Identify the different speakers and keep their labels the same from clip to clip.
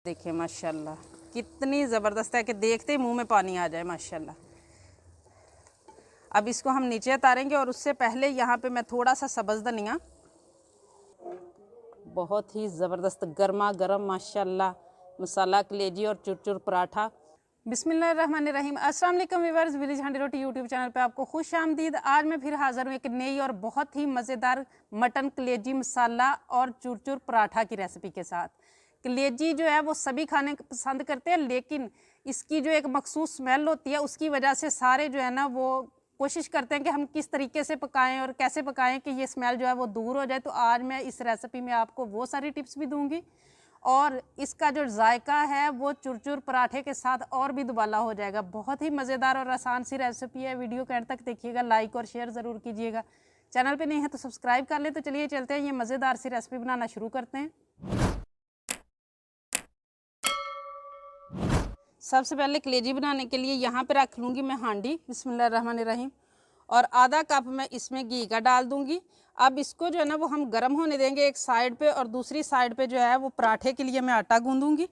Speaker 1: देखिए माशाल्लाह कितनी ज़बरदस्त है कि देखते ही मुंह में पानी आ जाए माशाल्लाह। अब इसको हम नीचे उतारेंगे और उससे पहले यहाँ पे मैं थोड़ा सा सब्ज़ धनिया, बहुत ही ज़बरदस्त गर्मा गर्म माशाल्लाह मसाला कलेजी और चुरचुर पराठा। बिस्मिल्लाहिर्रहमानिर्रहीम। अस्सलाम वालेकुम व्यूअर्स, विलेज हांडी रोटी यूट्यूब चैनल पे आपको खुश आमदीद। आज मैं फिर हाज़िर हूँ एक नई और बहुत ही मज़ेदार मटन कलेजी मसाला और चुरचुर पराठा की रेसिपी के साथ। कलेजी जो है वो सभी खाने पसंद करते हैं, लेकिन इसकी जो एक मखसूस स्मेल होती है उसकी वजह से सारे जो है ना वो कोशिश करते हैं कि हम किस तरीके से पकाएं और कैसे पकाएं कि ये स्मेल जो है वो दूर हो जाए। तो आज मैं इस रेसिपी में आपको वो सारी टिप्स भी दूंगी और इसका जो जायका है वो चुरचुर पराठे के साथ और भी दुबाला हो जाएगा। बहुत ही मज़ेदार और आसान सी रेसिपी है। वीडियो के एंड तक देखिएगा, लाइक और शेयर ज़रूर कीजिएगा। चैनल पे नहीं है तो सब्सक्राइब कर ले। तो चलिए चलते हैं, ये मज़ेदार सी रेसिपी बनाना शुरू करते हैं। सबसे पहले कलेजी बनाने के लिए यहाँ पे रख लूँगी मैं हांडी, बिस्मिल्लाहिर्रहमानिर्रहीम, और आधा कप मैं इसमें घी का डाल दूँगी। अब इसको जो है ना वो हम गर्म होने देंगे एक साइड पे, और दूसरी साइड पे जो है वो पराठे के लिए मैं आटा गूँधूँगी।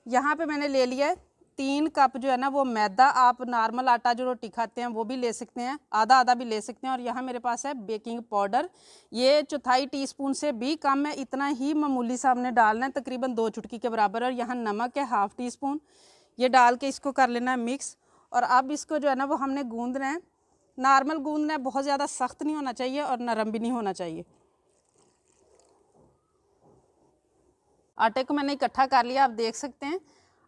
Speaker 1: यहाँ पे मैंने ले लिया है 3 कप जो है ना वो मैदा। आप नॉर्मल आटा जो रोटी खाते हैं वो भी ले सकते हैं, आधा आधा भी ले सकते हैं। और यहाँ मेरे पास है बेकिंग पाउडर, ये 1/4 टीस्पून से भी कम है, इतना ही मामूली सा हमने डालना है, तकरीबन 2 चुटकी के बराबर। और यहाँ नमक है 1/2 टीस्पून, ये डाल के इसको कर लेना है मिक्स। और अब इसको जो है ना वो हमने गूँधना है, नॉर्मल गूँधना है, बहुत ज़्यादा सख्त नहीं होना चाहिए और नरम भी नहीं होना चाहिए। आटे को मैंने इकट्ठा कर लिया, आप देख सकते हैं।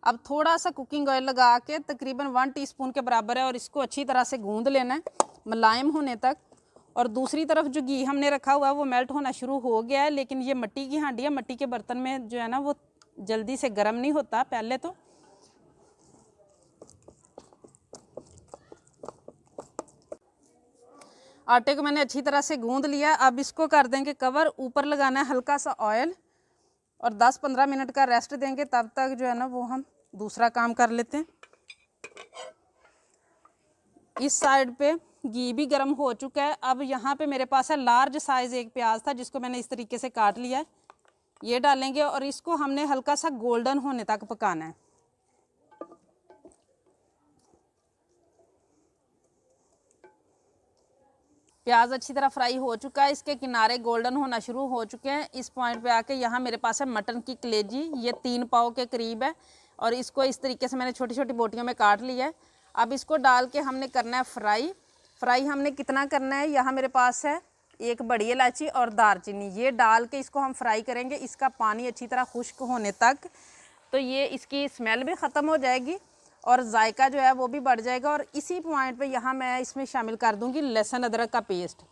Speaker 1: अब थोड़ा सा कुकिंग ऑयल लगा के तकरीबन 1 टीस्पून के बराबर है, और इसको अच्छी तरह से गूँध लेना है मुलायम होने तक। और दूसरी तरफ जो घी हमने रखा हुआ है वो मेल्ट होना शुरू हो गया है, लेकिन ये मिट्टी की हांडी है, मिट्टी के बर्तन में जो है ना वो जल्दी से गर्म नहीं होता पहले तो। आटे को मैंने अच्छी तरह से गूँध लिया। अब इसको कर देंगे कवर, ऊपर लगाना है हल्का सा ऑयल, और 10-15 मिनट का रेस्ट देंगे। तब तक जो है ना वो हम दूसरा काम कर लेते हैं। इस साइड पे घी भी गर्म हो चुका है। अब यहाँ पे मेरे पास है लार्ज साइज़ एक प्याज था, जिसको मैंने इस तरीके से काट लिया है, ये डालेंगे और इसको हमने हल्का सा गोल्डन होने तक पकाना है। प्याज अच्छी तरह फ्राई हो चुका है, इसके किनारे गोल्डन होना शुरू हो चुके हैं। इस पॉइंट पे आके यहाँ मेरे पास है मटन की कलेजी, ये 3 पाव के करीब है, और इसको इस तरीके से मैंने छोटी छोटी बोटियों में काट लिया है। अब इसको डाल के हमने करना है फ्राई हमने कितना करना है, यहाँ मेरे पास है 1 बड़ी इलायची और दालचीनी, ये डाल के इसको हम फ्राई करेंगे, इसका पानी अच्छी तरह खुश्क होने तक। तो ये इसकी स्मेल भी ख़त्म हो जाएगी और जायका जो है वो भी बढ़ जाएगा। और इसी पॉइंट पे यहाँ मैं इसमें शामिल कर दूँगी लहसुन अदरक का पेस्ट।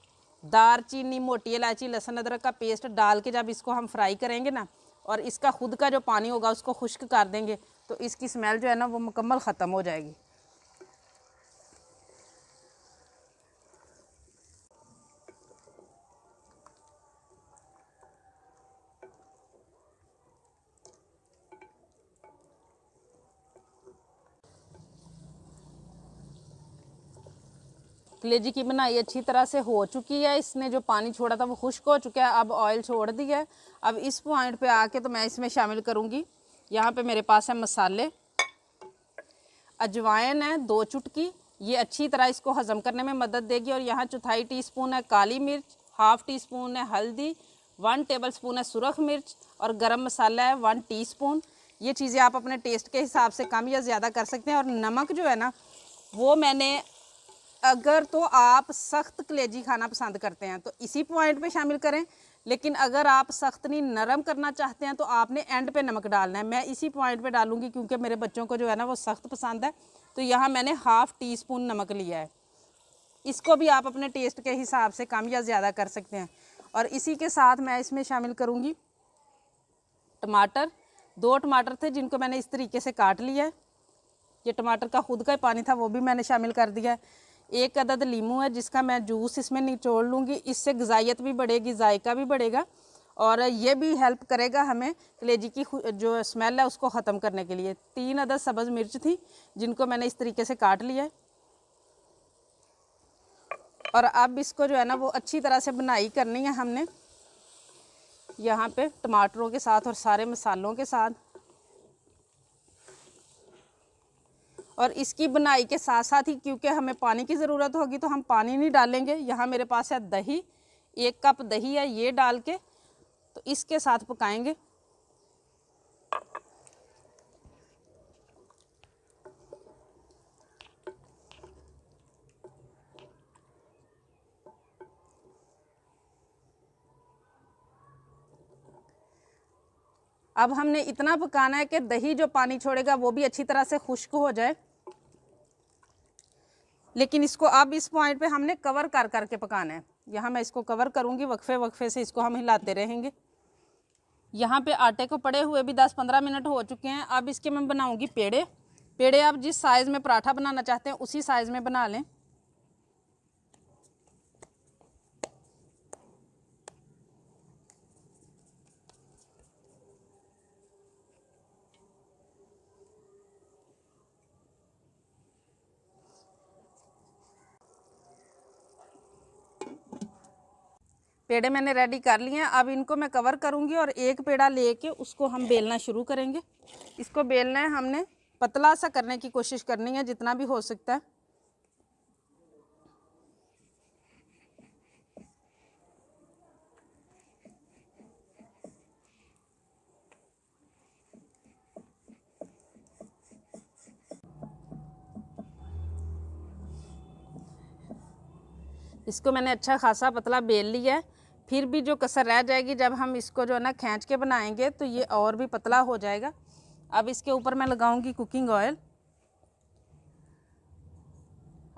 Speaker 1: दालचीनी, मोटी इलायची, लहसुन अदरक का पेस्ट डाल के जब इसको हम फ्राई करेंगे ना, और इसका खुद का जो पानी होगा उसको खुश्क कर देंगे, तो इसकी स्मेल जो है ना वो मुकम्मल ख़त्म हो जाएगी। कलेजी की बनाई अच्छी तरह से हो चुकी है, इसने जो पानी छोड़ा था वो खुश्क हो चुका है, अब ऑयल छोड़ दिया है। अब इस पॉइंट पे आके तो मैं इसमें शामिल करूँगी, यहाँ पे मेरे पास है मसाले। अजवाइन है 2 चुटकी, ये अच्छी तरह इसको हज़म करने में मदद देगी। और यहाँ 1/4 टीस्पून है काली मिर्च, 1/2 टीस्पून है हल्दी, 1 टेबलस्पून है सुरख मिर्च, और गरम मसाला है 1 टीस्पून। ये चीज़ें आप अपने टेस्ट के हिसाब से कम या ज़्यादा कर सकते हैं। और नमक जो है ना वो मैंने, अगर तो आप सख्त कलेजी खाना पसंद करते हैं तो इसी पॉइंट पे शामिल करें, लेकिन अगर आप सख्त नहीं नरम करना चाहते हैं तो आपने एंड पे नमक डालना है। मैं इसी पॉइंट पे डालूंगी क्योंकि मेरे बच्चों को जो है ना वो सख्त पसंद है। तो यहाँ मैंने 1/2 टीस्पून नमक लिया है, इसको भी आप अपने टेस्ट के हिसाब से कम या ज़्यादा कर सकते हैं। और इसी के साथ मैं इसमें शामिल करूँगी टमाटर। 2 टमाटर थे जिनको मैंने इस तरीके से काट लिया है, ये टमाटर का खुद का पानी था वो भी मैंने शामिल कर दिया है। 1 अदद लीमू है जिसका मैं जूस इसमें निचोड़ लूँगी, इससे ग़िज़ाइयत भी बढ़ेगी, जायका भी बढ़ेगा, और ये भी हेल्प करेगा हमें कलेजी की जो स्मेल है उसको ख़त्म करने के लिए। 3 अदद सब्ज़ मिर्च थी जिनको मैंने इस तरीके से काट लिया है। और अब इसको जो है ना वो अच्छी तरह से बुनाई करनी है हमने, यहाँ पे टमाटरों के साथ और सारे मसालों के साथ। और इसकी बनाई के साथ साथ ही क्योंकि हमें पानी की ज़रूरत होगी तो हम पानी नहीं डालेंगे। यहाँ मेरे पास है दही, 1 कप दही है, ये डाल के तो इसके साथ पकाएंगे। अब हमने इतना पकाना है कि दही जो पानी छोड़ेगा वो भी अच्छी तरह से खुश्क हो जाए। लेकिन इसको अब इस पॉइंट पे हमने कवर कर करके पकाना है। यहाँ मैं इसको कवर करूँगी, वक्फे वक्फे से इसको हम हिलाते रहेंगे। यहाँ पे आटे को पड़े हुए भी 10-15 मिनट हो चुके हैं। अब इसके मैं बनाऊँगी पेड़े। पेड़े आप जिस साइज़ में पराठा बनाना चाहते हैं उसी साइज़ में बना लें। पेड़े मैंने रेडी कर लिए हैं। अब इनको मैं कवर करूंगी और एक पेड़ा लेके उसको हम बेलना शुरू करेंगे। इसको बेलना है हमने, पतला सा करने की कोशिश करनी है जितना भी हो सकता है। इसको मैंने अच्छा खासा पतला बेल लिया है। फिर भी जो कसर रह जाएगी जब हम इसको जो है ना खींच के बनाएंगे तो ये और भी पतला हो जाएगा। अब इसके ऊपर मैं लगाऊंगी कुकिंग ऑयल।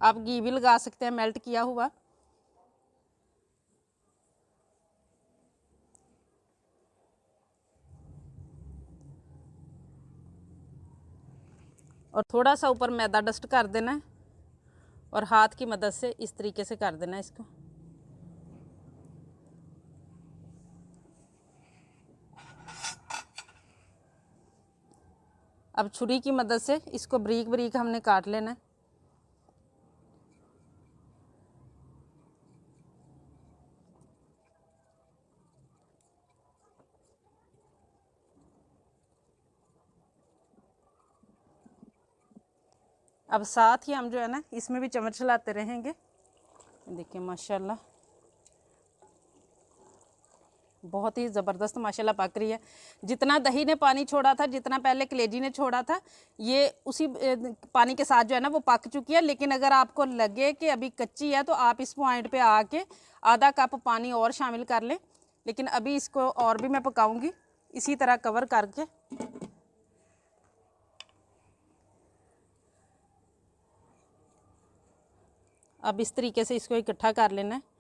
Speaker 1: आप घी भी लगा सकते हैं मेल्ट किया हुआ। और थोड़ा सा ऊपर मैदा डस्ट कर देना है और हाथ की मदद से इस तरीके से कर देना है इसको। अब छुरी की मदद से इसको बारीक बारीक हमने काट लेना है। अब साथ ही हम जो है ना इसमें भी चम्मच चलाते रहेंगे। देखिए माशाल्लाह बहुत ही ज़बरदस्त माशाल्लाह पक रही है। जितना दही ने पानी छोड़ा था, जितना पहले कलेजी ने छोड़ा था, ये उसी पानी के साथ जो है ना वो पक चुकी है। लेकिन अगर आपको लगे कि अभी कच्ची है तो आप इस पॉइंट पे आके आधा कप पानी और शामिल कर लें। लेकिन अभी इसको और भी मैं पकाऊंगी इसी तरह कवर करके। अब इस तरीके से इसको इकट्ठा कर लेना है।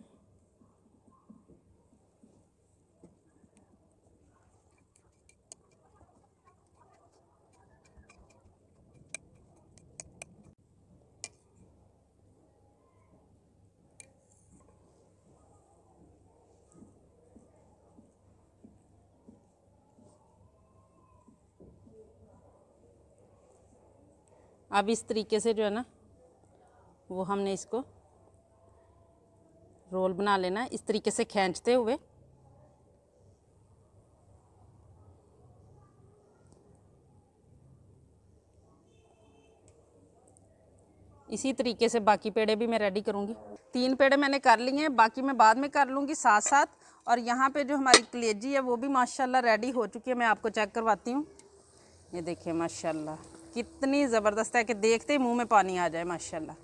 Speaker 1: अब इस तरीके से जो है ना वो हमने इसको रोल बना लेना है, इस तरीके से खींचते हुए। इसी तरीके से बाकी पेड़े भी मैं रेडी करूँगी। 3 पेड़े मैंने कर लिए हैं, बाकी मैं बाद में कर लूँगी साथ साथ। और यहाँ पे जो हमारी कलेजी है वो भी माशाल्लाह रेडी हो चुकी है। मैं आपको चेक करवाती हूँ। ये देखिए माशाल्लाह कितनी ज़बरदस्त है कि देखते ही मुंह में पानी आ जाए माशाल्लाह।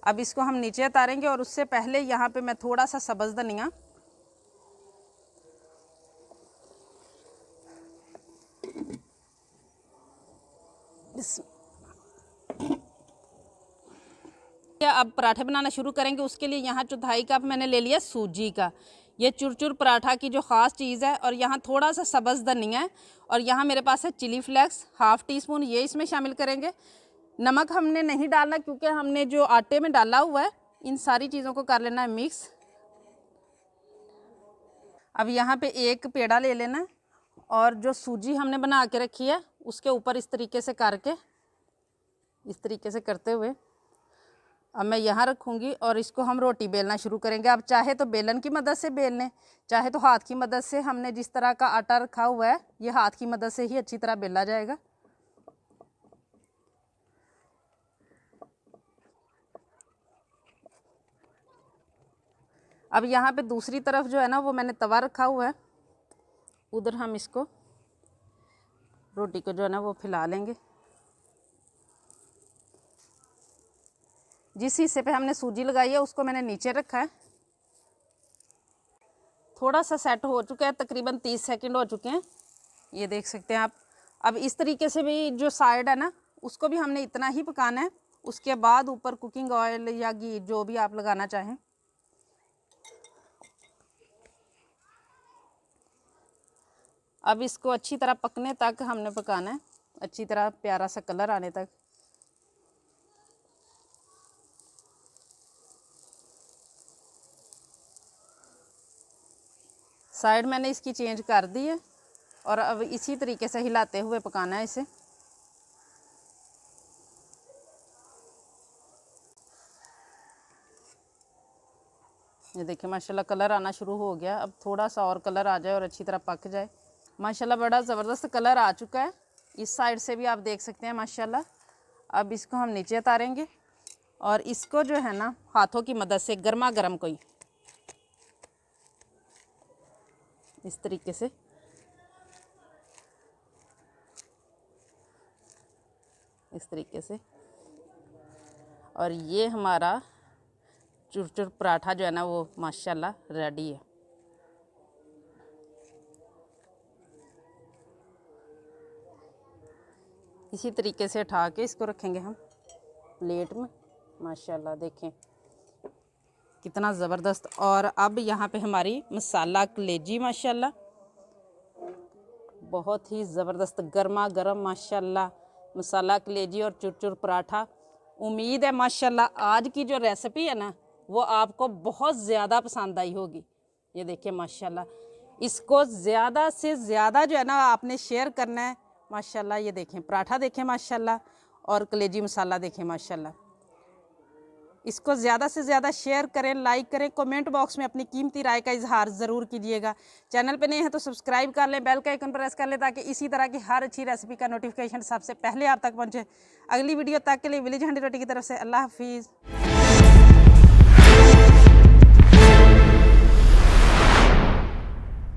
Speaker 1: अब इसको हम नीचे उतारेंगे और उससे पहले यहाँ पे मैं थोड़ा सा सब्ज़ धनिया, अब पराठे बनाना शुरू करेंगे। उसके लिए यहाँ 1/4 कप मैंने ले लिया सूजी का। ये चुरचुर पराठा की जो ख़ास चीज़ है। और यहाँ थोड़ा सा सब्ज़ धनिया है और यहाँ मेरे पास है चिली फ्लेक्स 1/2 टीस्पून, ये इसमें शामिल करेंगे। नमक हमने नहीं डालना क्योंकि हमने जो आटे में डाला हुआ है। इन सारी चीज़ों को कर लेना है मिक्स। अब यहाँ पे एक पेड़ा ले लेना है और जो सूजी हमने बना के रखी है उसके ऊपर इस तरीके से करके, इस तरीके से करते हुए अब मैं यहाँ रखूँगी और इसको हम रोटी बेलना शुरू करेंगे। अब चाहे तो बेलन की मदद से बेल लें, चाहे तो हाथ की मदद से। हमने जिस तरह का आटा रखा हुआ है ये हाथ की मदद से ही अच्छी तरह बेला जाएगा। अब यहाँ पे दूसरी तरफ जो है ना वो मैंने तवा रखा हुआ है, उधर हम इसको रोटी को जो है ना वो फैला लेंगे। जिस हिस्से पे हमने सूजी लगाई है उसको मैंने नीचे रखा है। थोड़ा सा सेट हो चुका है, तकरीबन 30 सेकंड हो चुके हैं, ये देख सकते हैं आप। अब इस तरीके से भी जो साइड है ना उसको भी हमने इतना ही पकाना है। उसके बाद ऊपर कुकिंग ऑयल या घी जो भी आप लगाना चाहें। अब इसको अच्छी तरह पकने तक हमने पकाना है, अच्छी तरह प्यारा सा कलर आने तक। साइड मैंने इसकी चेंज कर दी है और अब इसी तरीके से हिलाते हुए पकाना है इसे। ये देखिए माशाल्लाह कलर आना शुरू हो गया। अब थोड़ा सा और कलर आ जाए और अच्छी तरह पक जाए। माशाल्लाह बड़ा ज़बरदस्त कलर आ चुका है, इस साइड से भी आप देख सकते हैं माशाल्लाह। अब इसको हम नीचे उतारेंगे और इसको जो है ना हाथों की मदद से गर्मा गर्म कोई इस तरीके से और ये हमारा चुरचुर पराठा जो है ना वो माशाल्लाह रेडी है। इसी तरीके से उठा के इसको रखेंगे हम प्लेट में। माशाल्लाह देखें कितना ज़बरदस्त। और अब यहाँ पे हमारी मसाला कलेजी माशाल्लाह बहुत ही ज़बरदस्त गर्मा गर्म माशाल्लाह मसाला कलेजी और चुरचुर पराठा। उम्मीद है माशाल्लाह आज की जो रेसिपी है ना वो आपको बहुत ज़्यादा पसंद आई होगी। ये देखिए माशाल्लाह इसको ज़्यादा से ज़्यादा जो है ना आपने शेयर करना है माशाल्लाह। ये देखें पराठा देखें माशाल्लाह और कलेजी मसाला देखें माशाल्लाह। इसको ज़्यादा से ज़्यादा शेयर करें, लाइक करें, कमेंट बॉक्स में अपनी कीमती राय का इजहार ज़रूर कीजिएगा। चैनल पे नए हैं तो सब्सक्राइब कर लें, बेल का आइकन प्रेस कर लें ताकि इसी तरह की हर अच्छी रेसिपी का नोटिफिकेशन सबसे पहले आप तक पहुंचे। अगली वीडियो तक के लिए विलेज हंडी रोटी की तरफ से अल्लाह हाफिज़।